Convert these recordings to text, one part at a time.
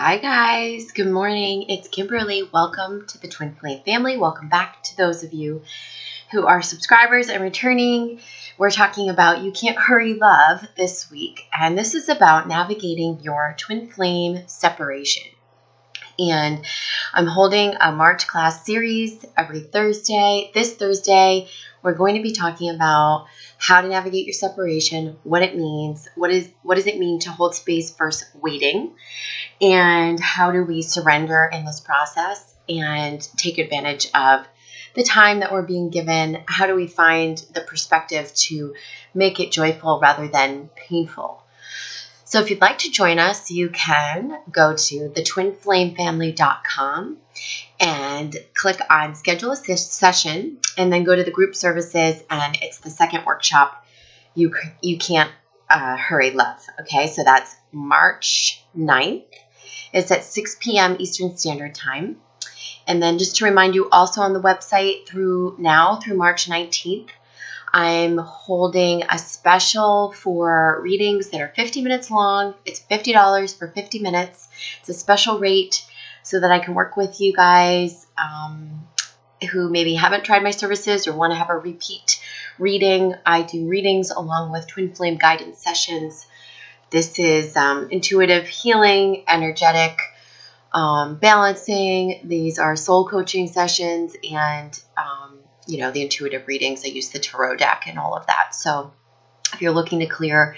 Hi guys, good morning. It's Kimberly. Welcome to the Twin Flame family. Welcome back to those of you who are subscribers and returning. We're talking about You Can't Hurry Love this week, and this is about navigating your twin flame separation. And I'm holding a March class series every Thursday. This Thursday, we're going to be talking about how to navigate your separation, what it means, what does it mean to hold space versus waiting, and how do we surrender in this process and take advantage of the time that we're being given. How do we find the perspective to make it joyful rather than painful? So if you'd like to join us, you can go to thetwinflamefamily.com and click on schedule a session, and then go to the group services, and it's the second workshop, You Can't Hurry Love. Okay, so that's March 9th. It's at 6 p.m. Eastern Standard Time. And then just to remind you, also on the website through March 19th, I'm holding a special for readings that are 50 minutes long. It's $50 for 50 minutes. It's a special rate so that I can work with you guys who maybe haven't tried my services or want to have a repeat reading. I do readings along with Twin Flame guidance sessions. This is intuitive healing, energetic balancing. These are soul coaching sessions and the intuitive readings. I use the tarot deck and all of that. So if you're looking to clear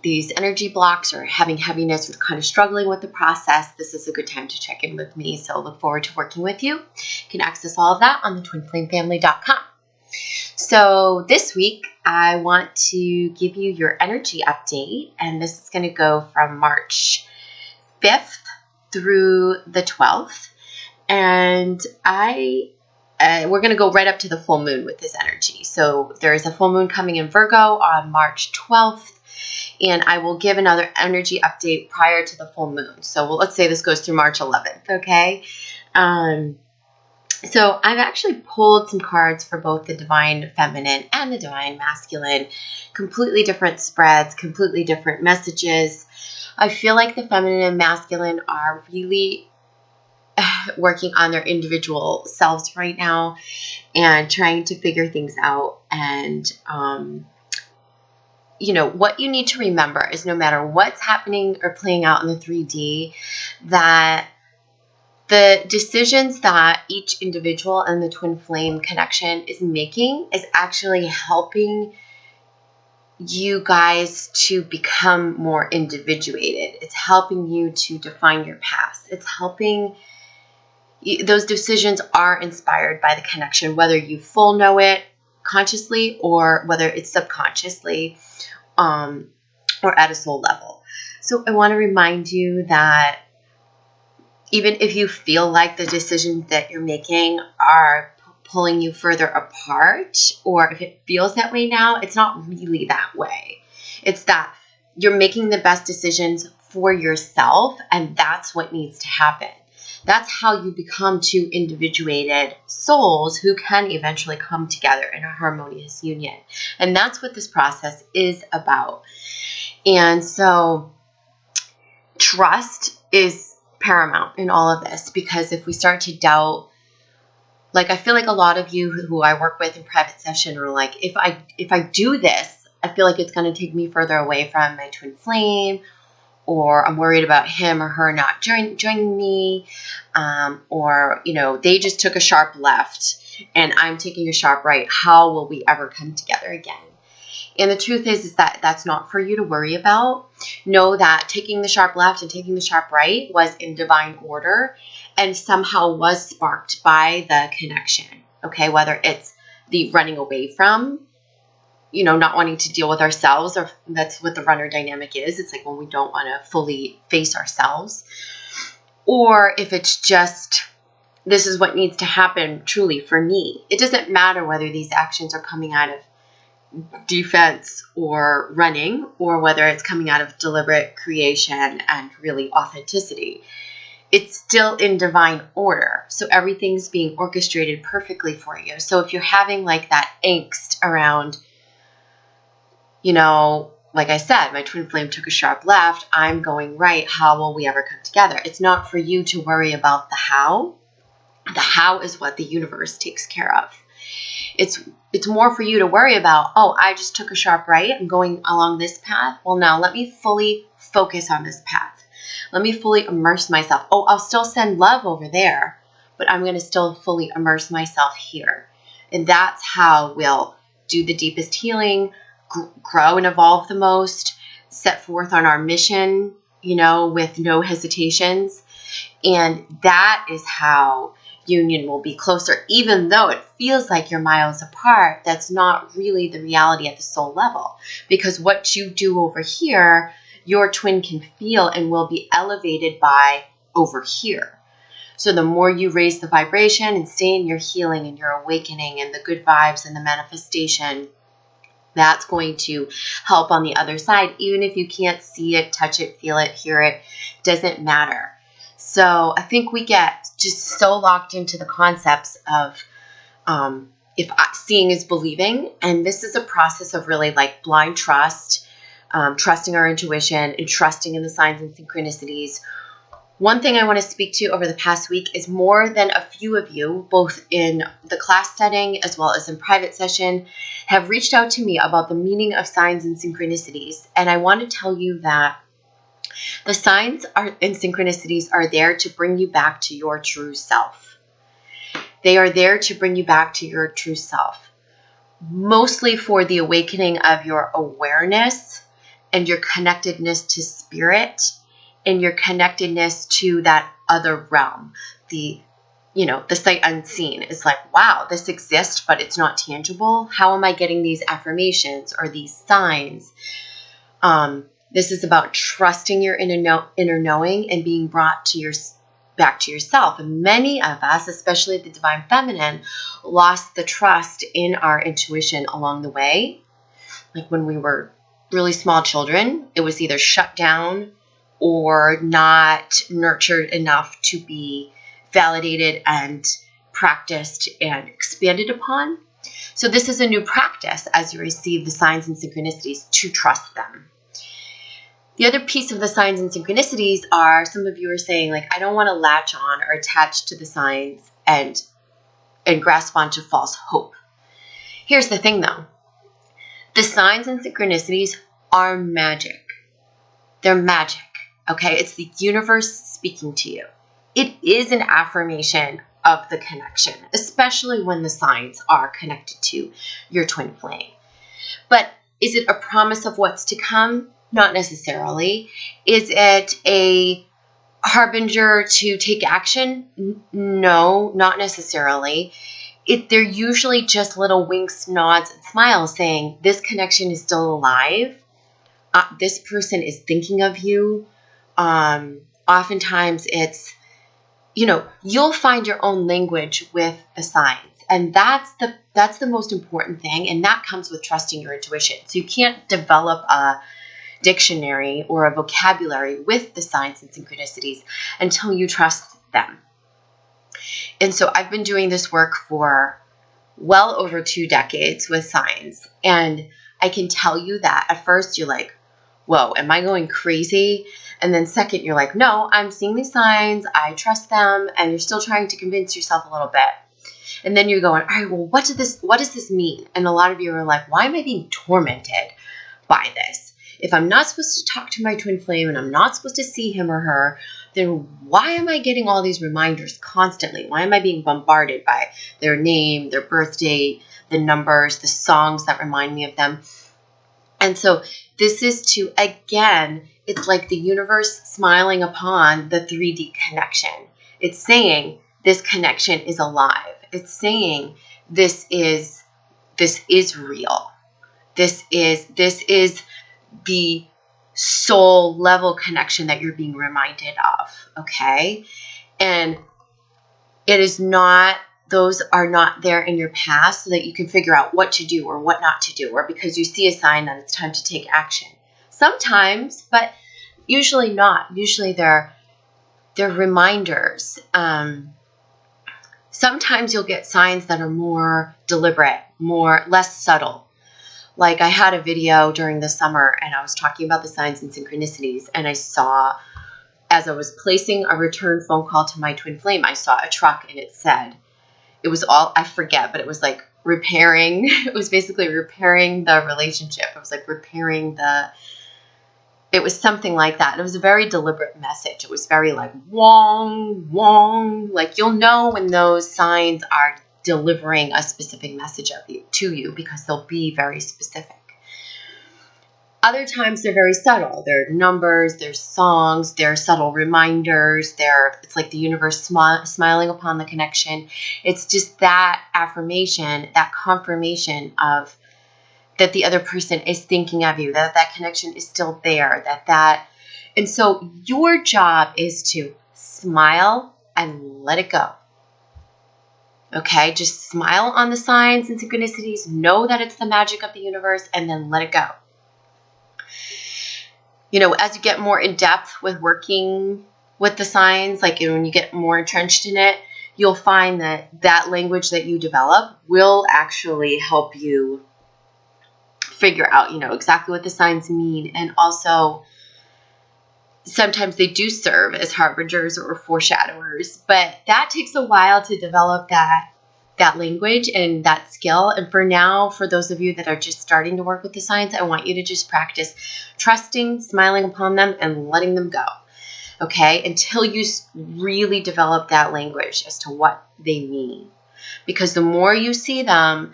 these energy blocks or having heaviness or kind of struggling with the process, this is a good time to check in with me. So look forward to working with you. You can access all of that on thetwinflamefamily.com. So this week, I want to give you your energy update, and this is going to go from March 5th through the 12th, and we're going to go right up to the full moon with this energy. So there is a full moon coming in Virgo on March 12th, and I will give another energy update prior to the full moon. So let's say this goes through March 11th, okay? So I've actually pulled some cards for both the Divine Feminine and the Divine Masculine. Completely different spreads, completely different messages. I feel like the Feminine and Masculine are really working on their individual selves right now and trying to figure things out. And, what you need to remember is no matter what's happening or playing out in the 3D, that the decisions that each individual and the twin flame connection is making is actually helping you guys to become more individuated. It's helping you to define your path. It's helping those decisions are inspired by the connection, whether you full know it consciously or whether it's subconsciously or at a soul level. So I want to remind you that even if you feel like the decisions that you're making are pulling you further apart, or if it feels that way now, it's not really that way. It's that you're making the best decisions for yourself, and that's what needs to happen. That's how you become two individuated souls who can eventually come together in a harmonious union. And that's what this process is about. And so trust is paramount in all of this, because if we start to doubt, like I feel like a lot of you who I work with in private session are like, if I do this, I feel like it's going to take me further away from my twin flame, or I'm worried about him or her not joining me, or they just took a sharp left and I'm taking a sharp right. How will we ever come together again? And the truth is that that's not for you to worry about. Know that taking the sharp left and taking the sharp right was in divine order and somehow was sparked by the connection, okay? Whether it's the running away from, not wanting to deal with ourselves, or that's what the runner dynamic is. It's like when we don't want to fully face ourselves. Or if it's just, this is what needs to happen truly for me. It doesn't matter whether these actions are coming out of defense or running, or whether it's coming out of deliberate creation and really authenticity. It's still in divine order. So everything's being orchestrated perfectly for you. So if you're having like that angst around, like I said, my twin flame took a sharp left. I'm going right. How will we ever come together? It's not for you to worry about the how. The how is what the universe takes care of. It's more for you to worry about, oh, I just took a sharp right. I'm going along this path. Well, now let me fully focus on this path. Let me fully immerse myself. Oh, I'll still send love over there, but I'm going to still fully immerse myself here. And that's how we'll do the deepest healing, grow and evolve the most, set forth on our mission, with no hesitations. And that is how union will be closer, even though it feels like you're miles apart. That's not really the reality at the soul level, because what you do over here, your twin can feel and will be elevated by over here. So the more you raise the vibration and stay in your healing and your awakening and the good vibes and the manifestation, that's going to help on the other side. Even if you can't see it, touch it, feel it, hear it, doesn't matter. So I think we get just so locked into the concepts of if seeing is believing. And this is a process of really like blind trust, trusting our intuition and trusting in the signs and synchronicities. One thing I want to speak to over the past week is more than a few of you, both in the class setting as well as in private session, have reached out to me about the meaning of signs and synchronicities. And I want to tell you that the signs and synchronicities are there to bring you back to your true self. They are there to bring you back to your true self, mostly for the awakening of your awareness and your connectedness to spirit and your connectedness to that other realm. The sight unseen is like, wow, this exists, but it's not tangible. How am I getting these affirmations or these signs? This is about trusting your inner knowing and being brought back to yourself. And many of us, especially the divine feminine, lost the trust in our intuition along the way. Like when we were really small children, it was either shut down or not nurtured enough to be validated and practiced and expanded upon. So this is a new practice as you receive the signs and synchronicities to trust them. The other piece of the signs and synchronicities are, some of you are saying, like, I don't want to latch on or attach to the signs and grasp onto false hope. Here's the thing, though. The signs and synchronicities are magic. They're magic, okay? It's the universe speaking to you. It is an affirmation of the connection, especially when the signs are connected to your twin flame. But is it a promise of what's to come? Not necessarily. Is it a harbinger to take action? No, not necessarily. They're usually just little winks, nods, and smiles saying, this connection is still alive. This person is thinking of you. Oftentimes it's, you'll find your own language with the signs. And that's the most important thing. And that comes with trusting your intuition. So you can't develop a dictionary or a vocabulary with the signs and synchronicities until you trust them. And so I've been doing this work for well over 2 decades with signs. And I can tell you that at first you're like, whoa, am I going crazy? And then second, you're like, no, I'm seeing these signs. I trust them. And you're still trying to convince yourself a little bit. And then you're going, all right, well, what does this mean? And a lot of you are like, why am I being tormented by this? If I'm not supposed to talk to my twin flame and I'm not supposed to see him or her, then why am I getting all these reminders constantly? Why am I being bombarded by their name, their birth date, the numbers, the songs that remind me of them? And so this is to, again, it's like the universe smiling upon the 3D connection. It's saying this connection is alive. It's saying this is real. This is the soul level connection that you're being reminded of, okay? And it is not, those are not there in your past so that you can figure out what to do or what not to do, or because you see a sign that it's time to take action. Sometimes, but usually not. Usually they're reminders. Sometimes you'll get signs that are more deliberate, less subtle. Like, I had a video during the summer and I was talking about the signs and synchronicities, and I saw, as I was placing a return phone call to my twin flame, I saw a truck and it said, it was all, I forget, but it was like repairing, it was basically repairing the relationship. It was like repairing it was something like that. And it was a very deliberate message. It was very like, wong, wong. Like, you'll know when those signs are delivering a specific message to you, because they'll be very specific. Other times they're very subtle. They're numbers, they're songs, they're subtle reminders. It's like the universe smiling upon the connection. It's just that affirmation, that confirmation of that the other person is thinking of you, that connection is still there, and so your job is to smile and let it go. Okay, just smile on the signs and synchronicities, know that it's the magic of the universe, and then let it go. You know, as you get more in depth with working with the signs, like when you get more entrenched in it, you'll find that language that you develop will actually help you figure out, you know, exactly what the signs mean. And also, sometimes they do serve as harbingers or foreshadowers, but that takes a while to develop that language and that skill. And for now, for those of you that are just starting to work with the signs, I want you to just practice trusting, smiling upon them, and letting them go. Okay, until you really develop that language as to what they mean. Because the more you see them,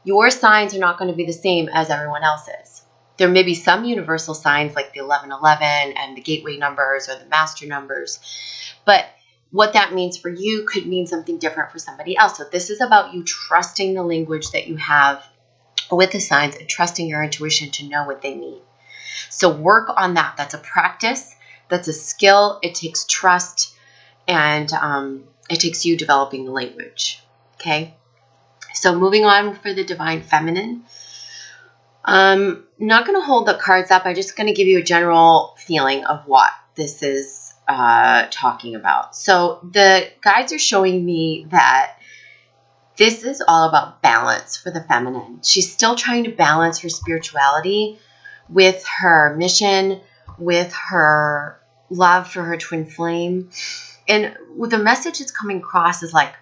your signs are not going to be the same as everyone else's. There may be some universal signs like the 1111 and the gateway numbers or the master numbers, but what that means for you could mean something different for somebody else. So this is about you trusting the language that you have with the signs and trusting your intuition to know what they mean. So work on that. That's a practice. That's a skill. It takes trust, and it takes you developing the language. Okay? So moving on for the Divine Feminine. I'm not going to hold the cards up. I'm just going to give you a general feeling of what this is talking about. So the guides are showing me that this is all about balance for the feminine. She's still trying to balance her spirituality with her mission, with her love for her twin flame. And the message that's coming across is like,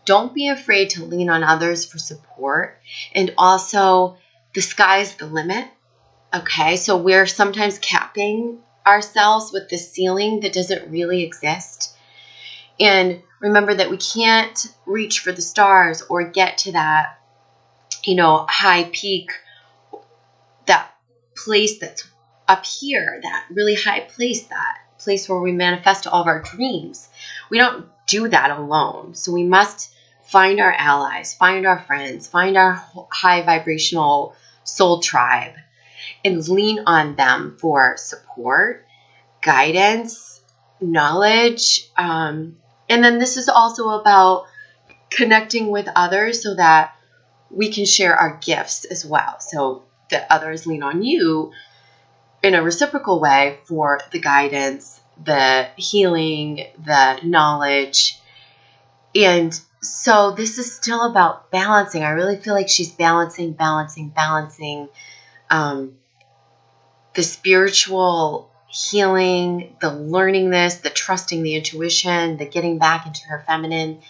don't be afraid to lean on others for support. And also, the sky's the limit. Okay, so we're sometimes capping ourselves with this ceiling that doesn't really exist. And remember that we can't reach for the stars or get to that, you know, high peak, that place that's up here, that really high place, that place where we manifest all of our dreams. We don't do that alone. So we must find our allies, find our friends, find our high vibrational soul tribe, and lean on them for support, guidance, knowledge. And then this is also about connecting with others so that we can share our gifts as well. So that others lean on you in a reciprocal way for the guidance, the healing, the knowledge. And so this is still about balancing. I really feel like she's balancing the spiritual healing, the learning this, the trusting the intuition, the getting back into her feminine,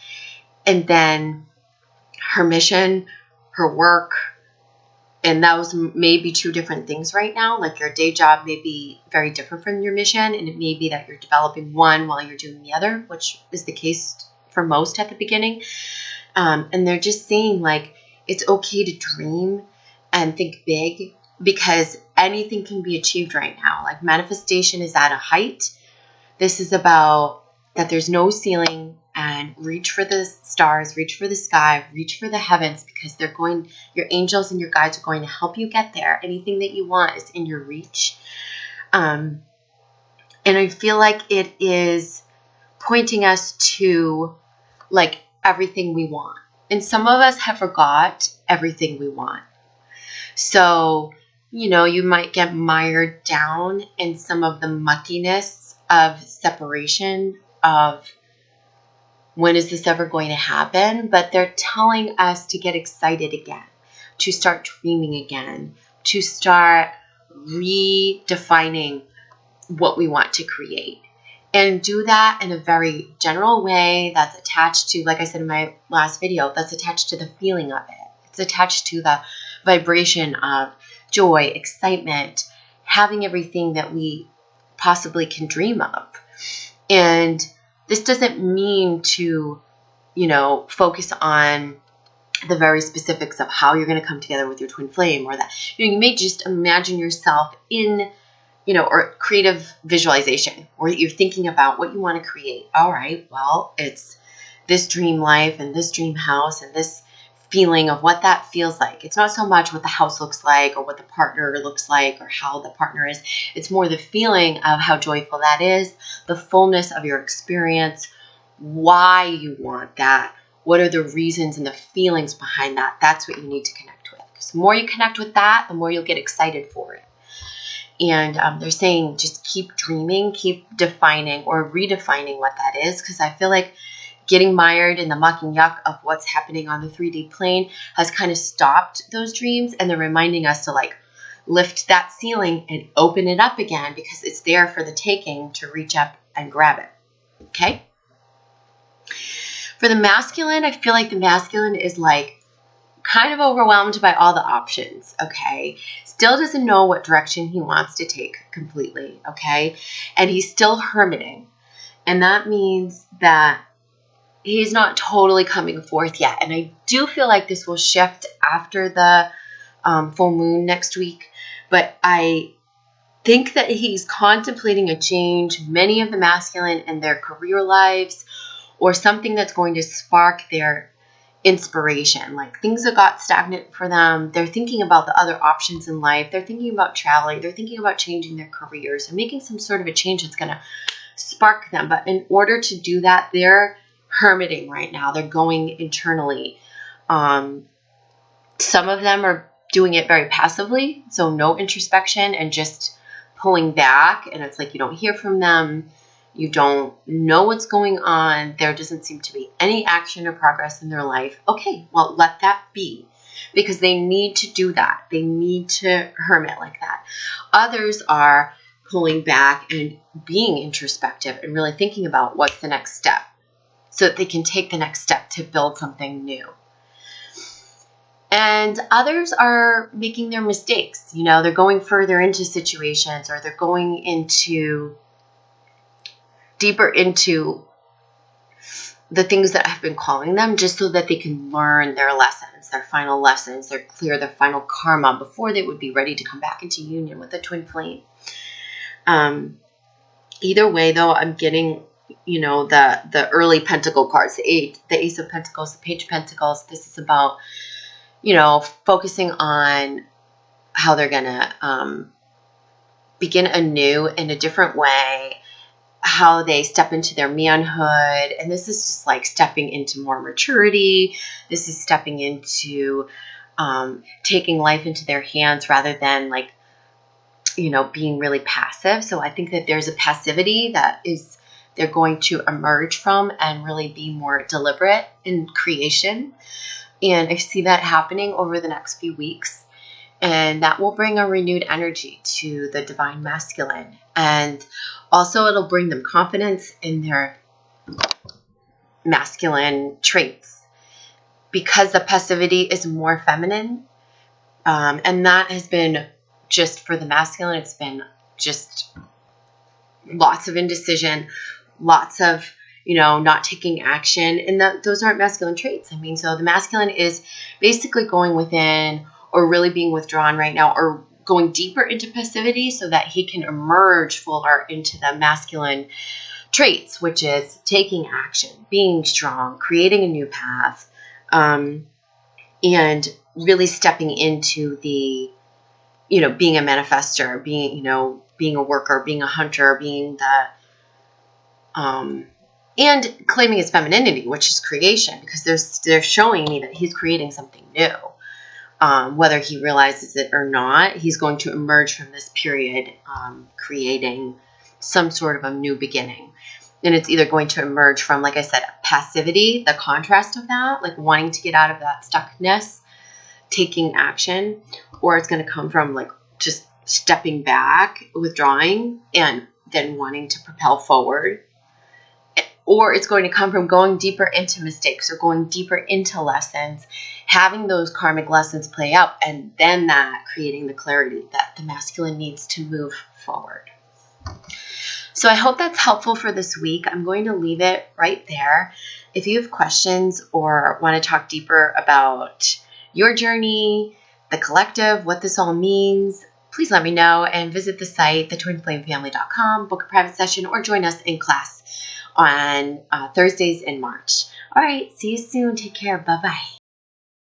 and then her mission, her work. And those may be two different things right now. Like your day job may be very different from your mission, and it may be that you're developing one while you're doing the other, which is the case for most at the beginning. And they're just saying, like, it's okay to dream and think big, because anything can be achieved right now. Like, manifestation is at a height. This is about that there's no ceiling, and reach for the stars, reach for the sky, reach for the heavens, because your angels and your guides are going to help you get there. Anything that you want is in your reach. And I feel like it is pointing us to, like, everything we want. And some of us have forgot everything we want. So, you know, you might get mired down in some of the muckiness of separation, of when is this ever going to happen? But they're telling us to get excited again, to start dreaming again, to start redefining what we want to create. And do that in a very general way that's attached to, like I said in my last video, that's attached to the feeling of it. It's attached to the vibration of joy, excitement, having everything that we possibly can dream of. And this doesn't mean to, focus on the very specifics of how you're going to come together with your twin flame, or that you may just imagine yourself in, or creative visualization, or you're thinking about what you want to create. All right, well, it's this dream life and this dream house and this feeling of what that feels like. It's not so much what the house looks like or what the partner looks like or how the partner is. It's more the feeling of how joyful that is, the fullness of your experience, why you want that, what are the reasons and the feelings behind that. That's what you need to connect with. Because the more you connect with that, the more you'll get excited for it. And they're saying just keep dreaming, keep defining or redefining what that is, because I feel like getting mired in the muck and yuck of what's happening on the 3D plane has kind of stopped those dreams, and they're reminding us to lift that ceiling and open it up again, because it's there for the taking to reach up and grab it. Okay? For the masculine, I feel like the masculine is kind of overwhelmed by all the options, okay? Still doesn't know what direction he wants to take completely, okay? And he's still hermiting. And that means that he's not totally coming forth yet. And I do feel like this will shift after the full moon next week. But I think that he's contemplating a change, many of the masculine in their career lives, or something that's going to spark their inspiration. Like things that got stagnant for them. They're thinking about the other options in life. They're thinking about traveling. They're thinking about changing their careers and making some sort of a change that's going to spark them. But in order to do that, they're hermiting right now. They're going internally. Some of them are doing it very passively, so no introspection and just pulling back. And it's like you don't hear from them. You don't know what's going on. There doesn't seem to be any action or progress in their life. Okay, well, let that be, because they need to do that. They need to hermit like that. Others are pulling back and being introspective and really thinking about what's the next step, so that they can take the next step to build something new. And others are making their mistakes. They're going further into situations, or they're going deeper into the things that have been calling them, just so that they can learn their lessons, their final lessons, they're clear their final karma before they would be ready to come back into union with the twin flame. Either way, though, I'm getting, the early pentacle cards, the Ace of Pentacles, the Page of Pentacles. This is about, focusing on how they're going to begin anew in a different way, how they step into their manhood. And this is just like stepping into more maturity. This is stepping into taking life into their hands rather than being really passive. So I think that there's a passivity that is they're going to emerge from and really be more deliberate in creation. And I see that happening over the next few weeks. And that will bring a renewed energy to the divine masculine. And also it'll bring them confidence in their masculine traits, because the passivity is more feminine. And that has been just for the masculine. It's been just lots of indecision, lots of, not taking action. And those aren't masculine traits. So the masculine is basically going within, or really being withdrawn right now, or going deeper into passivity so that he can emerge fuller into the masculine traits, which is taking action, being strong, creating a new path, and really stepping into the, being a manifester, being a worker, being a hunter, being the, and claiming his femininity, which is creation, because they're showing me that he's creating something new. Whether he realizes it or not, he's going to emerge from this period creating some sort of a new beginning. And it's either going to emerge from, like I said, passivity, the contrast of that, like wanting to get out of that stuckness, taking action, or it's going to come from like just stepping back, withdrawing, and then wanting to propel forward. Or it's going to come from going deeper into mistakes or going deeper into lessons, having those karmic lessons play out, and then that creating the clarity that the masculine needs to move forward. So I hope that's helpful for this week. I'm going to leave it right there. If you have questions or want to talk deeper about your journey, the collective, what this all means, please let me know and visit the site, thetwinflamefamily.com, book a private session, or join us in class on Thursdays in March. All right, see you soon. Take care. Bye-bye.